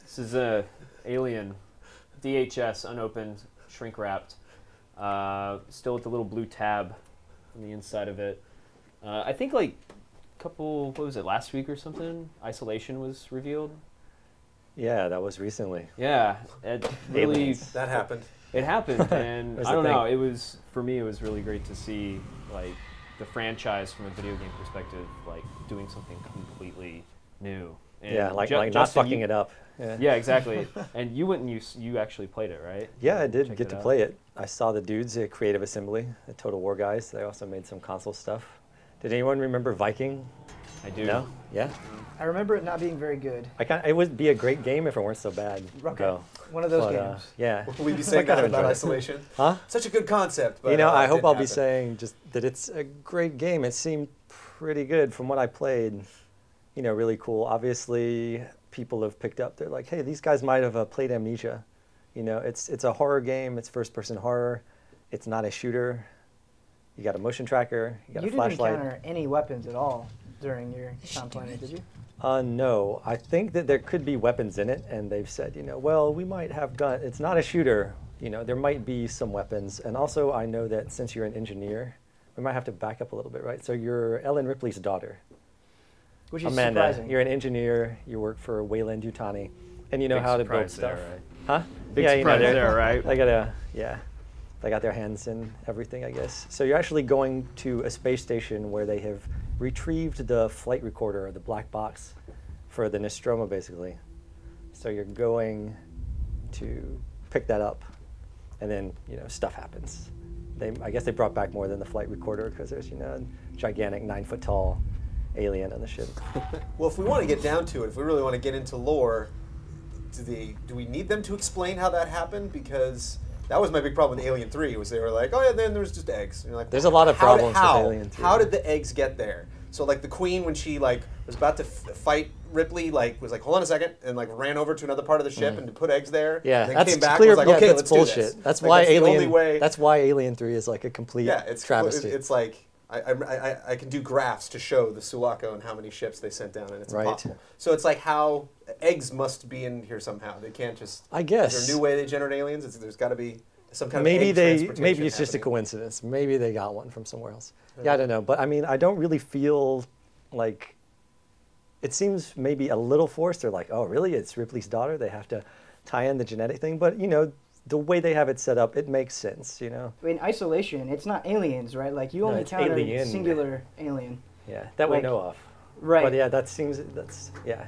This is a Alien DHS unopened, shrink wrapped. Still with the little blue tab on the inside of it. I think like a couple, what was it, last week or something? Isolation was revealed. Yeah, that was recently. Yeah, it really That happened. it happened, and There's I don't the thing. know. It was for me. It was really great to see like the franchise from a video game perspective, like doing something completely new. And Yeah, like not Justin, fucking it up. Yeah. Yeah, exactly. And you went and you actually played it, right? Yeah, I did Checked get it to out. play it. I saw the dudes at Creative Assembly, the Total War guys. They also made some console stuff. Did anyone remember Viking? I do. No? Yeah? I remember it not being very good. It would be a great game if it weren't so bad. Okay. Though. One of those But, games. yeah. Will we be saying kind that of about enjoyed it. Isolation? Huh? Such a good concept, but You know, I it hope didn't I'll be happen. saying just that it's a great game. It seemed pretty good from what I played. You know, really cool. Obviously, people have picked up. They're like, hey, these guys might have played Amnesia. You know, it's a horror game. It's first-person horror. It's not a shooter. You got a motion tracker. You got You a didn't flashlight. encounter any weapons at all during your time playing it, did you? No, I think that there could be weapons in it, and they've said, you know, well, we might have gun. It's not a shooter. You know, there might be some weapons. And also, I know that since you're an engineer, we might have to back up a little bit, right? So you're Ellen Ripley's daughter. Which is Amanda, surprising. you're an engineer. You work for Wayland Yutani, and you know Big how to build surprise stuff, there, right? huh? Big yeah, surprise you know, there, right? They got their hands in everything, I guess. So you're actually going to a space station where they have retrieved the flight recorder, or the black box, for the Nostromo, basically. So you're going to pick that up, and then stuff happens. I guess they brought back more than the flight recorder because there's a gigantic 9-foot tall alien on the ship. Well, if we want to get down to it, if we really want to get into lore, do we need them to explain how that happened? Because that was my big problem with Alien 3, was they were like, oh yeah, then there's just eggs. And you're like, There's a lot of how problems with Alien 3. How did the eggs get there? So like the queen, when she like was about to fight Ripley, like was like, hold on a second, and like ran over to another part of the ship and to put eggs there. Yeah, and then that's came back clear. and was like, Yeah, okay, that's let's do bullshit. this. That's Like, why that's the Alien. only way. That's why Alien 3 is like a complete Yeah, travesty. it's like I can do graphs to show the Sulaco and how many ships they sent down, and it's Right. impossible. So it's like how eggs must be in here somehow. They can't just. I guess. Is there a new way they generate aliens? There's got to be some kind Maybe of egg maybe transportation it's just a happening. coincidence. Maybe they got one from somewhere else. Yeah, I don't know. But I mean, I don't really feel like. It seems maybe a little forced. They're like, oh, really? It's Ripley's daughter. They have to tie in the genetic thing. But the way they have it set up, it makes sense. In Isolation, it's not aliens, right? Like, you only it's encounter alien. singular alien. Yeah, that we Like- know of. Right. But yeah, that's yeah.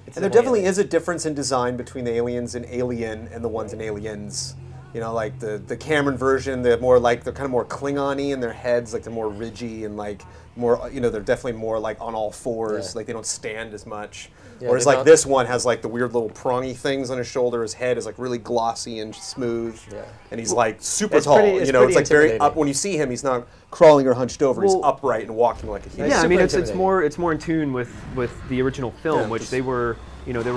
It's And there definitely is a difference in design between the aliens in Alien and the ones in Aliens. Like the Cameron version, they're kind of more Klingon-y in their heads, like they're more ridgy and like more, they're definitely more like on all fours, Yeah. like they don't stand as much. Yeah, Whereas they like don't- this one has like the weird little prongy things on his shoulder. His head is like really glossy and smooth, Yeah. and he's like super It's tall. pretty- it's it's pretty like very intimidating. up. When you see him, he's not crawling or hunched over. he's Well- upright and walking like a human. It's Yeah, I super mean it's intimidating. it's more in tune with the original film, Yeah, which just- they were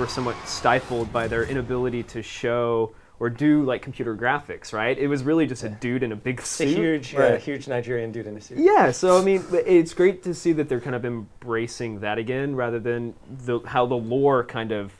somewhat stifled by their inability to show or do like computer graphics, right? It was really just a dude in a big It's suit. a huge Nigerian dude in a suit. Yeah, so I mean, it's great to see that they're kind of embracing that again, rather than how the lore kind of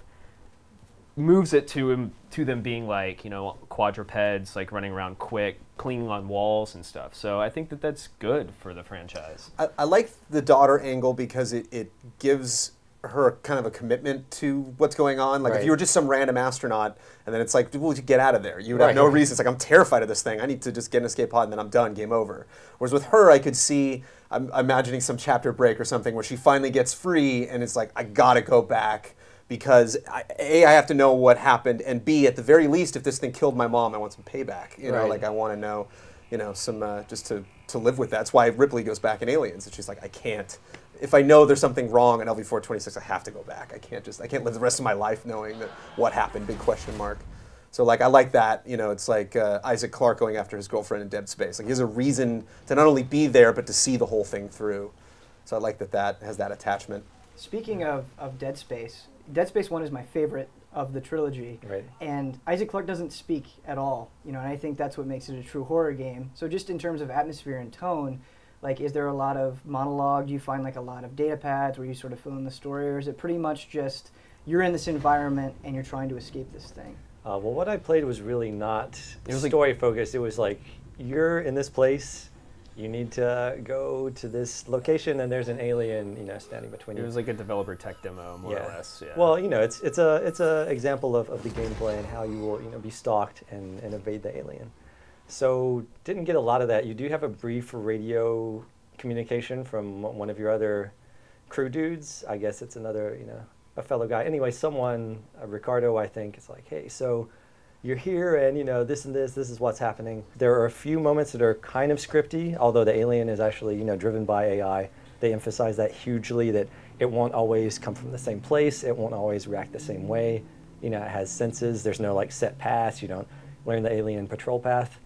moves it to them being like quadrupeds, like running around quick, clinging on walls and stuff. So I think that's good for the franchise. I like the daughter angle because it gives her kind of a commitment to what's going on. Like if Right. you were just some random astronaut and then it's like, well, get out of there. You would have Right. no reason. It's like, I'm terrified of this thing. I need to just get an escape pod and then I'm done, game over. Whereas with her, I could see, I'm imagining some chapter break or something where she finally gets free and it's like, I gotta go back because I have to know what happened, and B, at the very least, if this thing killed my mom, I want some payback. Right. Like I want to know, some just to live with that. That's why Ripley goes back in Aliens. And she's like, I can't. If I know there's something wrong in LV-426, I have to go back. I can't live the rest of my life knowing that what happened. Big question mark. So like I like that. It's like Isaac Clarke going after his girlfriend in Dead Space. Like he has a reason to not only be there but to see the whole thing through. So I like that has that attachment. Speaking of Dead Space 1 is my favorite of the trilogy. Right. And Isaac Clarke doesn't speak at all, and I think that's what makes it a true horror game. So just in terms of atmosphere and tone, like, is there a lot of monologue? Do you find like a lot of data pads where you sort of fill in the story, or is it pretty much just, you're in this environment and you're trying to escape this thing. Well, what I played was really not It was like- story focused. It was like, you're in this place, you need to go to this location, and there's an alien, standing between It you. was like a developer tech demo, more or less. Yeah. Well, it's a example of the gameplay and how you will be stalked and evade the alien. So didn't get a lot of that. You do have a brief radio communication from one of your other crew dudes. I guess it's another a fellow guy. Anyway, someone, Ricardo, I think, is like, hey, so you're here and this and this is what's happening. There are a few moments that are kind of scripty, although the alien is actually driven by AI. They emphasize that hugely, that it won't always come from the same place, it won't always react the same way. It has senses, there's no like set paths, you don't learn the alien patrol path.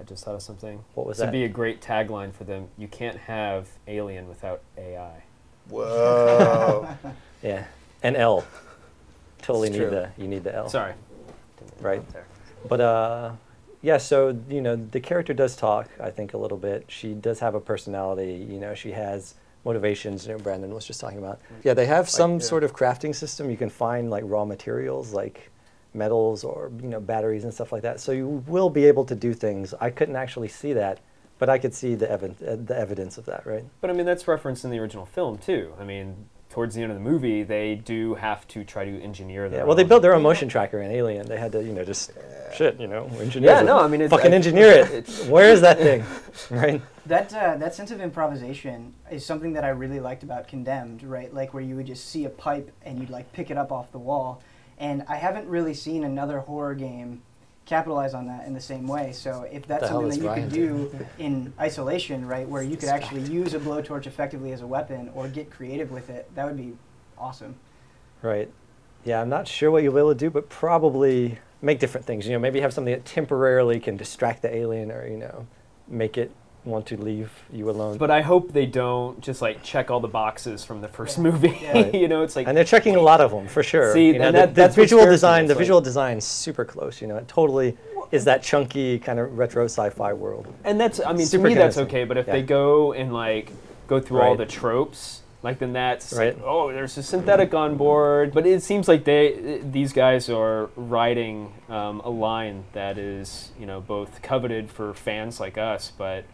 I just thought of something. What was this that? would be a great tagline for them. You can't have Alien without AI. Whoa. Yeah, and L. Totally It's need true. you need the L. Sorry. Right. There. But yeah, so the character does talk, I think, a little bit. She does have a personality. She has motivations. Brandon was just talking about. Yeah, they have some sort of crafting system. You can find like raw materials, like metals or batteries and stuff like that. So you will be able to do things. I couldn't actually see that, but I could see the evidence of that, right? But I mean, that's referenced in the original film too. I mean, towards the end of the movie, they do have to try to engineer their Yeah. Well, they own- built their own motion tracker in Alien. They had to just engineer. Yeah, it. no, I mean, it's, fucking engineer it. Where is that thing, right? That sense of improvisation is something that I really liked about Condemned, right? Like where you would just see a pipe and you'd like pick it up off the wall. And I haven't really seen another horror game capitalize on that in the same way. So if that's The hell something that is you could Ryan do in Isolation, right, where you could actually use a blowtorch effectively as a weapon or get creative with it, that would be awesome. Right. Yeah, I'm not sure what you'll be able to do, but probably make different things. Maybe have something that temporarily can distract the alien or, make it want to leave you alone. But I hope they don't just like check all the boxes from the first movie. Yeah. Right. It's like, And they're checking a lot of them, for sure. See, and the that's what visual scares me. design, It's the like- visual design's super close, It totally is that chunky kind of retro sci-fi world. and that's, I mean, to Super me that's convincing. okay. But if Yeah. they go and like go through all Right. the tropes, like then that's Right. like, oh, there's a synthetic on board. But it seems like these guys are riding a line that is both coveted for fans like us, but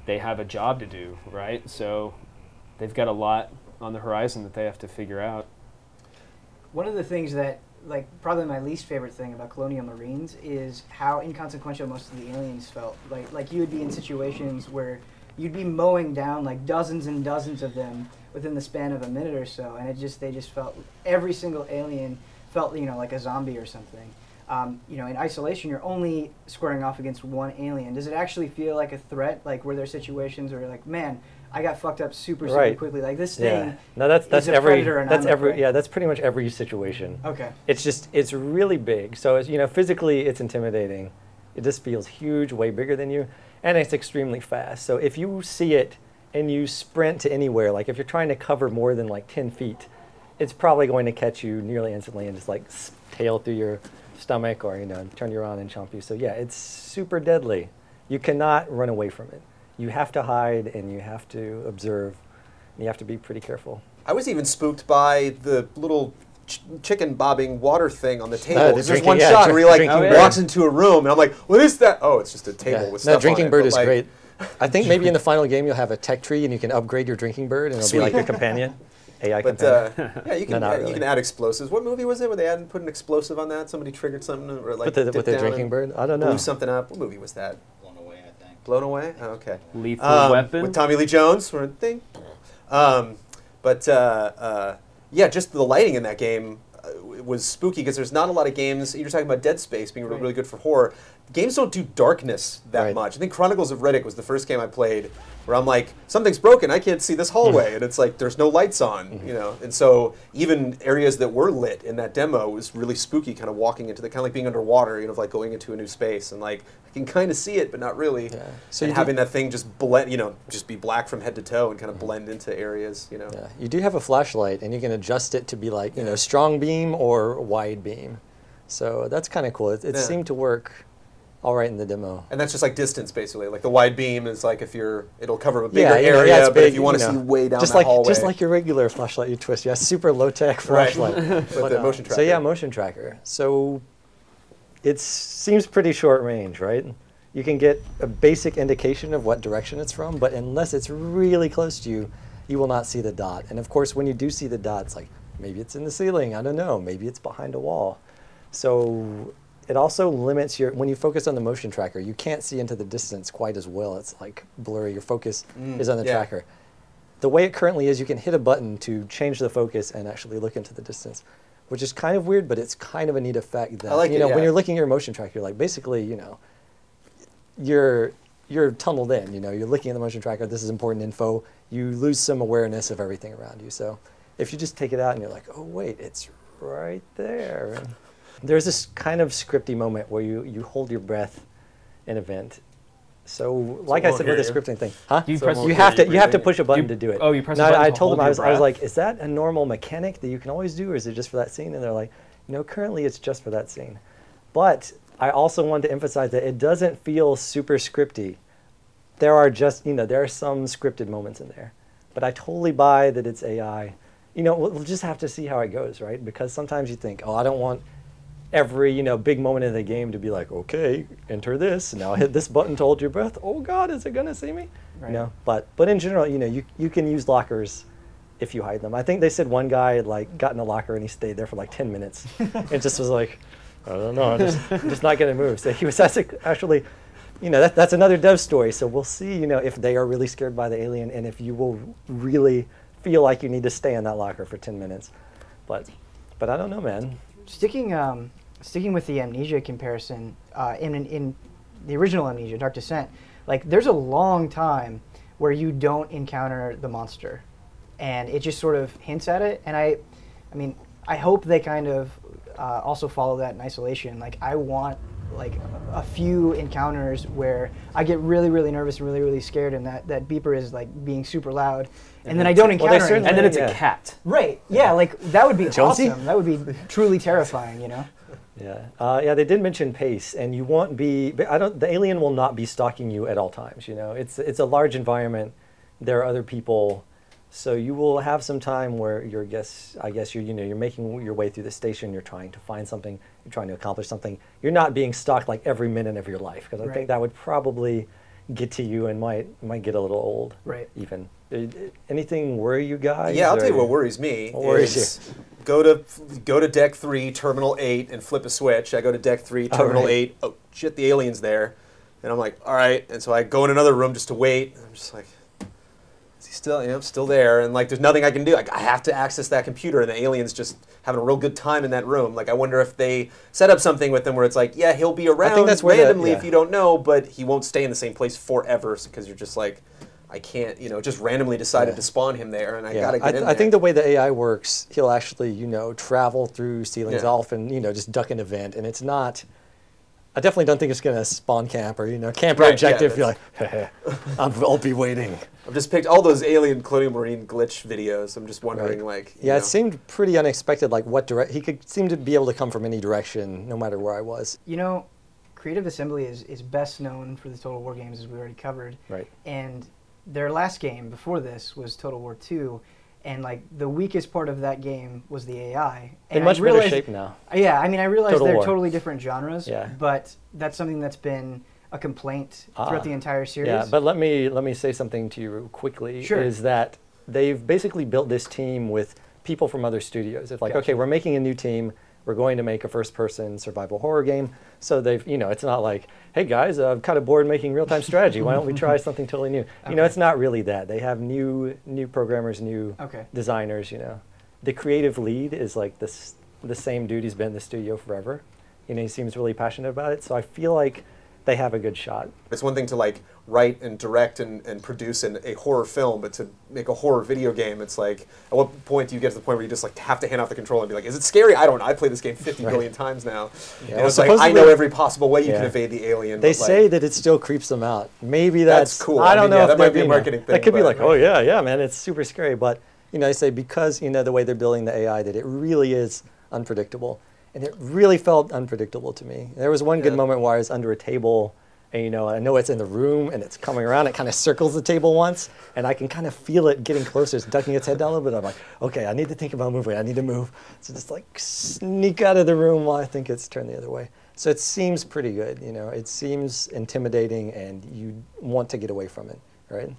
they have a job to do, right? So they've got a lot on the horizon that they have to figure out. One of the things that, like, probably my least favorite thing about Colonial Marines is how inconsequential most of the aliens felt. Like you would be in situations where you'd be mowing down like dozens and dozens of them within the span of a minute or so, and they just felt, every single alien felt, like a zombie or something. In Isolation, you're only squaring off against one alien. Does it actually feel like a threat? Like, were there situations where you're like, man, I got fucked up super Right. quickly. Like this Yeah. thing. No, that's is a every predator and I'm a prey. that's pretty much every situation. Okay. It's really big. So it's, physically it's intimidating. It just feels huge, way bigger than you, and it's extremely fast. So if you see it and you sprint to anywhere, like if you're trying to cover more than like 10 feet, it's probably going to catch you nearly instantly and just like tail through your stomach or turn you around and chomp you. So yeah, it's super deadly. You cannot run away from it. You have to hide and you have to observe. And you have to be pretty careful. I was even spooked by the little chicken bobbing water thing on the table. the There's drinking- one yeah, shot where he like drinking walks into a room and I'm like, what is that? Oh, it's just a table Yeah. with No, stuff Drinking on it. Bird But, is like, great. I think maybe in the final game you'll have a tech tree and you can upgrade your Drinking Bird and it'll be like Sweet. your companion. AI But companion. yeah, you can No, not add, really. you can add explosives. What movie was it where they put an explosive on that? Somebody triggered something or like with the dipped down Drinking and Bird? I don't know. blew something up. What movie was that? Blown away, I think. Blown Away. Oh, okay. Lethal Weapon. With Tommy Lee Jones. Or thing. Yeah, just the lighting in that game was spooky because there's not a lot of games. You're talking about Dead Space being really good for horror. Games don't do darkness that Right. much. I think Chronicles of Riddick was the first game I played where I'm like, something's broken. I can't see this hallway, and it's like there's no lights on, And so even areas that were lit in that demo was really spooky, kind of walking into the kind of like being underwater, like going into a new space, and like I can kind of see it, but not really. Yeah. So you and having that thing just blend, just be black from head to toe and kind of blend into areas, Yeah. You do have a flashlight and you can adjust it to be like, strong beam or wide beam. So that's kind of cool. It Yeah. seemed to work all right in the demo. And that's just like distance, basically. Like the wide beam is like if it'll cover a bigger Yeah, you know, area, it's but big, if you want to you know, see way down just that like hallway. just like your regular flashlight you twist. Yeah, super low tech flashlight. With the motion tracker. So yeah, motion tracker. So it seems pretty short range, right? You can get a basic indication of what direction it's from, but unless it's really close to you, you will not see the dot. And of course, when you do see the dot, it's like maybe it's in the ceiling. I don't know. Maybe it's behind a wall. So it also limits when you focus on the motion tracker, you can't see into the distance quite as well. It's like blurry. Your focus is on the tracker. The way it currently is, you can hit a button to change the focus and actually look into the distance, which is kind of weird, but it's kind of a neat effect that, I like you know, it, when you're looking at your motion tracker, you're like, basically, you know, you're tunneled in, you know, you're looking at the motion tracker, this is important info, you lose some awareness of everything around you. So if you just take it out and you're like, oh wait, it's right there. And there's this kind of scripty moment where you hold your breath in event. So like I said with the scripting thing, huh? You have to push a button to do it. Oh, you press a no, button I to told them, hold I your was breath? like, is that a normal mechanic that you can always do, or is it just for that scene? And they're like, no, currently it's just for that scene. But I also wanted to emphasize that it doesn't feel super scripty. There are just, you know, there are some scripted moments in there. But I totally buy that it's AI. You know, we'll just have to see how it goes, right? Because sometimes you think, oh, I don't want every, you know, big moment in the game to be like, okay, enter this, now hit this button to hold your breath. Oh God, is it gonna see me? Right. You know, but in general, you know, you can use lockers if you hide them. I think they said one guy had like got in a locker and he stayed there for like 10 minutes and just was like, I don't know, I'm just not gonna move. So he was actually, you know, that's another dev story. So we'll see, you know, if they are really scared by the alien and if you will really feel like you need to stay in that locker for 10 minutes. But I don't know, man. Sticking with the Amnesia comparison, in the original Amnesia, Dark Descent, like there's a long time where you don't encounter the monster, and it just sort of hints at it. And I mean, I hope they kind of also follow that in Isolation. Like I want like a few encounters where I get really, really nervous and really, really scared, and that beeper is like being super loud, and then I don't encounter anything. And then it's a cat. Right. Yeah. Like that would be Jonesy? awesome. That would be truly terrifying. You know. Yeah. Yeah. They did mention pace, and you won't be. The alien will not be stalking you at all times. You know, it's a large environment. There are other people, so you will have some time where you're you're making your way through the station. You're trying to find something. You're trying to accomplish something. You're not being stalked like every minute of your life, because I think that would probably get to you and might get a little old. Right. Even. Anything worry you guys? Yeah, I'll tell you what worries me. What worries is go to deck 3, terminal 8, and flip a switch. I go to deck 3, terminal 8. Oh shit, the alien's there, and I'm like, all right. And so I go in another room just to wait. I'm just like, is he still? Yeah, I'm still there. And like, there's nothing I can do. Like, I have to access that computer, and the alien's just having a real good time in that room. Like, I wonder if they set up something with him where it's like, yeah, he'll be around randomly if you don't know, but he won't stay in the same place forever because you're just like, I can't, you know, just randomly decided to spawn him there, and I gotta get in there. I think the way the AI works, he'll actually, you know, travel through ceilings often, you know, just duck an event, and it's not. I definitely don't think it's going to spawn camp or, you know, camp your objective. You're like, I'll be waiting. I've just picked all those alien Colonial Marine glitch videos. I'm just wondering, like, you know. It seemed pretty unexpected, like what he could seem to be able to come from any direction, no matter where I was. You know, Creative Assembly is best known for the Total War games, as we already covered. Right. And their last game before this was Total War 2. And like the weakest part of that game was the AI. And in much better shape now. Yeah, I mean, I realize Total they're War. totally different genres, Yeah. but that's something that's been a complaint throughout the entire series. Yeah, but let me say something to you quickly. Sure. Is that they've basically built this team with people from other studios. It's like, okay, we're making a new team. We're going to make a first-person survival horror game. So they've, you know, it's not like, hey guys, I'm kind of bored making real-time strategy. Why don't we try something totally new? You know, it's not really that. They have new programmers, new designers. You know, the creative lead is like the same dude. He's been in the studio forever. You know, he seems really passionate about it. So I feel like they have a good shot. It's one thing to like write and direct and produce a horror film, but to make a horror video game, it's like, at what point do you get to the point where you just like have to hand off the controller and be like, is it scary? I don't know. I played this game 50 billion times now. Yeah, and it's like, I know every possible way you can evade the alien. They say that it still creeps them out. Maybe that's cool. I don't know if that might be a marketing thing. That could be like, oh yeah, man, it's super scary. But you know, they say because you know the way they're building the AI, that it really is unpredictable. And it really felt unpredictable to me. There was one good Yeah. moment where I was under a table, and I know it's in the room, and it's coming around. It kind of circles the table once, and I can kind of feel it getting closer. It's ducking its head down a little bit. I'm like, okay, I need to think about moving. I need to move. So just like sneak out of the room while I think it's turned the other way. So it seems pretty good. It seems intimidating, and you want to get away from it, right?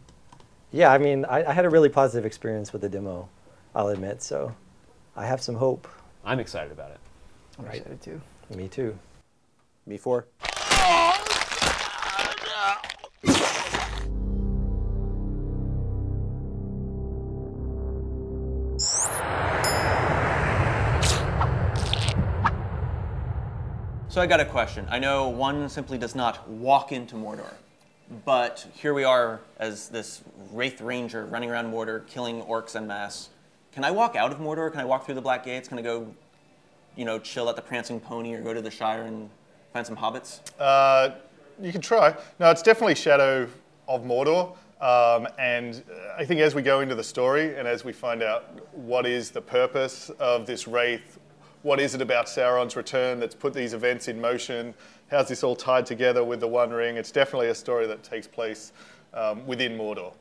Yeah, I mean, I had a really positive experience with the demo, I'll admit. So I have some hope. I'm excited about it. I'm excited too. Me too. Me 4. So I got a question. I know one simply does not walk into Mordor, but here we are as this Wraith Ranger running around Mordor, killing orcs en masse. Can I walk out of Mordor? Can I walk through the Black Gates? Can I go, chill at the Prancing Pony or go to the Shire and find some hobbits? You can try. No, it's definitely Shadow of Mordor. And I think as we go into the story and as we find out what is the purpose of this Wraith, what is it about Sauron's return that's put these events in motion, how's this all tied together with the One Ring, it's definitely a story that takes place within Mordor.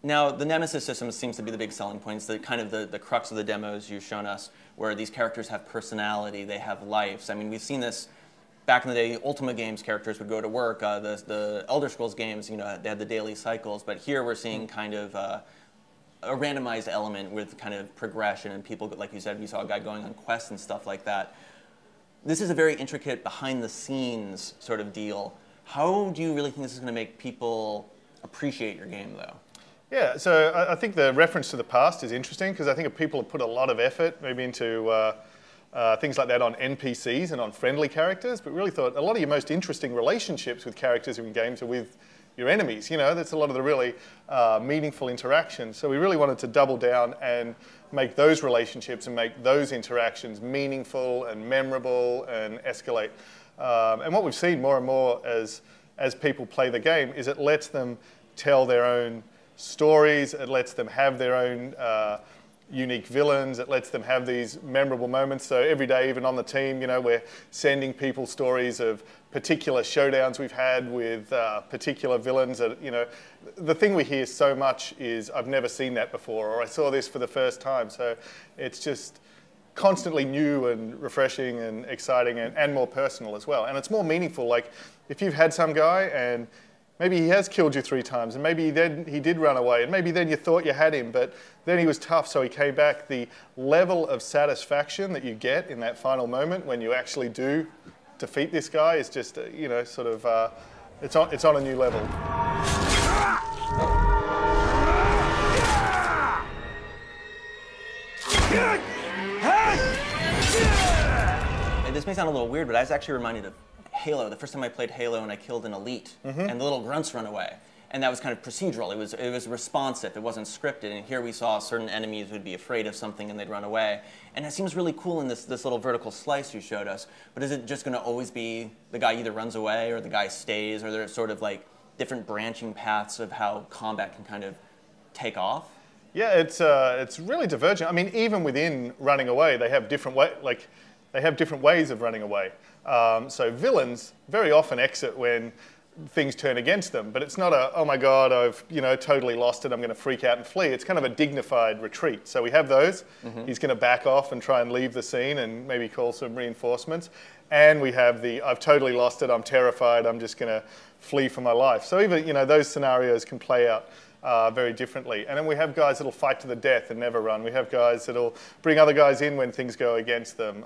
Now, the Nemesis system seems to be the big selling point. It's the crux of the demos you've shown us, where these characters have personality, they have lives. I mean, we've seen this back in the day. Ultima games characters would go to work. The Elder Scrolls games, they had the daily cycles. But here we're seeing kind of a randomized element with kind of progression, and people, like you said, we saw a guy going on quests and stuff like that. This is a very intricate behind-the-scenes sort of deal. How do you really think this is going to make people appreciate your game, though? Yeah, so I think the reference to the past is interesting because I think people have put a lot of effort maybe into things like that on NPCs and on friendly characters, but really thought a lot of your most interesting relationships with characters in games are with your enemies. That's a lot of the really meaningful interactions. So we really wanted to double down and make those relationships and make those interactions meaningful and memorable and escalate. And what we've seen more and more as people play the game is it lets them tell their own stories, it lets them have their own unique villains, it lets them have these memorable moments. So every day, even on the team, we're sending people stories of particular showdowns we've had with particular villains. That, the thing we hear so much is, I've never seen that before, or I saw this for the first time. So it's just constantly new and refreshing and exciting and more personal as well. And it's more meaningful. Like if you've had some guy and maybe he has killed you 3 times, and maybe then he did run away, and maybe then you thought you had him, but then he was tough, so he came back. The level of satisfaction that you get in that final moment when you actually do defeat this guy is just, it's on a new level. And this may sound a little weird, but I was actually reminded of Halo. The first time I played Halo and I killed an elite, and the little grunts run away. And that was kind of procedural. It was responsive. It wasn't scripted. And here we saw certain enemies would be afraid of something and they'd run away. And it seems really cool in this little vertical slice you showed us. But is it just going to always be the guy either runs away or the guy stays? Or are there sort of like different branching paths of how combat can kind of take off? Yeah, it's really divergent. I mean, even within running away, they have different ways of running away. So villains very often exit when things turn against them, but it's not a, oh my God, I've totally lost it, I'm going to freak out and flee. It's kind of a dignified retreat. So we have those. He's going to back off and try and leave the scene and maybe call some reinforcements. And we have the, I've totally lost it, I'm terrified, I'm just going to flee for my life. So even those scenarios can play out very differently. And then we have guys that'll fight to the death and never run. We have guys that'll bring other guys in when things go against them.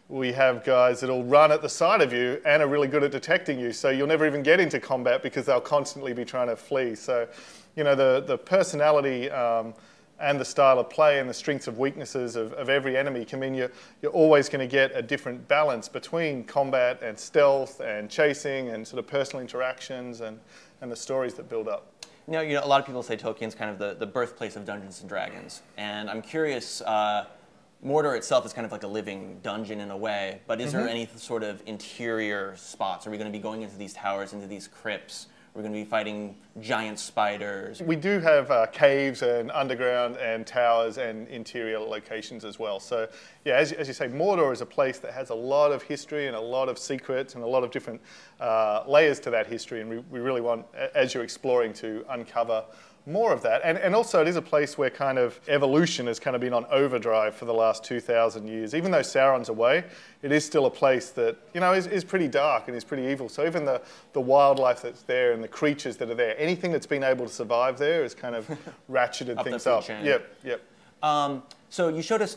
We have guys that'll run at the side of you and are really good at detecting you, so you'll never even get into combat because they'll constantly be trying to flee. So, the personality and the style of play and the strengths and weaknesses of every enemy can mean you're always going to get a different balance between combat and stealth and chasing and sort of personal interactions and the stories that build up. A lot of people say Tolkien's kind of the birthplace of Dungeons and Dragons, and I'm curious. Mordor itself is kind of like a living dungeon in a way, but is there any sort of interior spots? Are we going to be going into these towers, into these crypts? We're going to be fighting giant spiders. We do have caves and underground and towers and interior locations as well. So yeah, as you say, Mordor is a place that has a lot of history and a lot of secrets and a lot of different layers to that history, and we really want, as you're exploring, to uncover more of that. And also it is a place where kind of evolution has kind of been on overdrive for the last 2,000 years. Even though Sauron's away, it is still a place that, you know, is pretty dark and is pretty evil. So even the wildlife that's there and the creatures that are there, anything that's been able to survive there is kind of ratcheted things up. Yep. So you showed us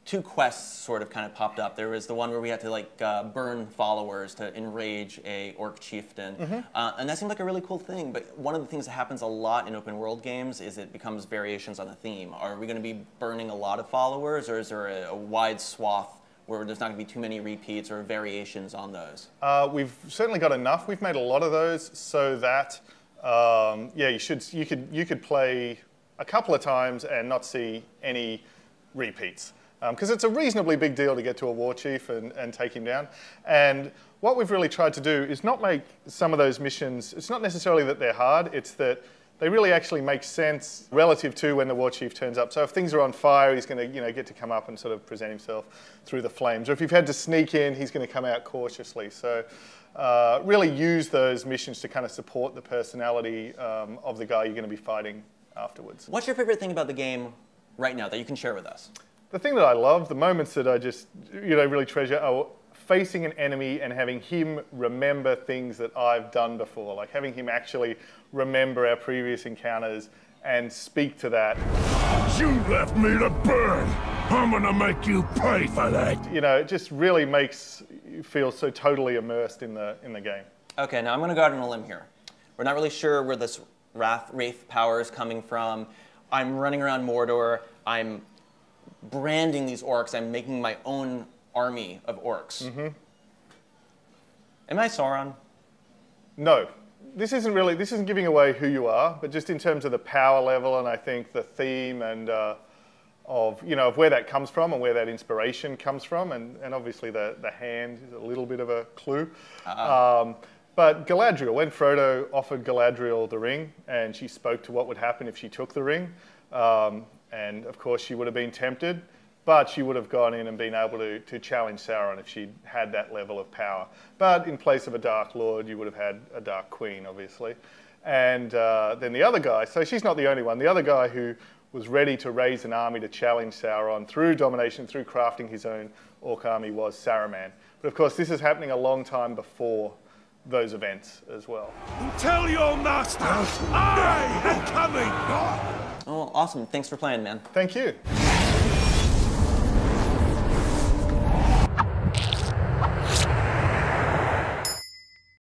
two quests sort of kind of popped up. There was the one where we had to like burn followers to enrage a orc chieftain, and that seemed like a really cool thing. But one of the things that happens a lot in open world games is it becomes variations on a theme. Are we going to be burning a lot of followers, or is there a wide swath where there's not going to be too many repeats or variations on those? We've certainly got enough. We've made a lot of those so that yeah, you could play a couple of times and not see any repeats. Because it's a reasonably big deal to get to a war chief and take him down. And what we've really tried to do is not make some of those missions, it's not necessarily that they're hard, it's that they really actually make sense relative to when the war chief turns up. So if things are on fire, he's going to get to come up and sort of present himself through the flames. Or if you've had to sneak in, he's going to come out cautiously. So really use those missions to kind of support the personality of the guy you're going to be fighting afterwards. What's your favorite thing about the game right now that you can share with us? The thing that I love, the moments that I just, really treasure are facing an enemy and having him remember things that I've done before, like having him actually remember our previous encounters and speak to that. You left me to burn. I'm gonna make you pay for that. It just really makes you feel so totally immersed in the game. Okay, now I'm going to go out on a limb here. We're not really sure where this Wraith power is coming from. I'm running around Mordor. I'm branding these orcs. I'm making my own army of orcs. Am I Sauron? No. This isn't giving away who you are, but just in terms of the power level and I think the theme and of where that comes from and where that inspiration comes from, and obviously the hand is a little bit of a clue. But Galadriel, when Frodo offered Galadriel the ring and she spoke to what would happen if she took the ring, and of course she would have been tempted, but she would have gone in and been able to challenge Sauron if she'd had that level of power. But in place of a Dark Lord, you would have had a Dark Queen, obviously. And then the other guy, so she's not the only one, the other guy who was ready to raise an army to challenge Sauron through domination, through crafting his own orc army, was Saruman. But of course, this is happening a long time before those events as well. Tell your masters, I am coming! Oh, awesome. Thanks for playing, man. Thank you.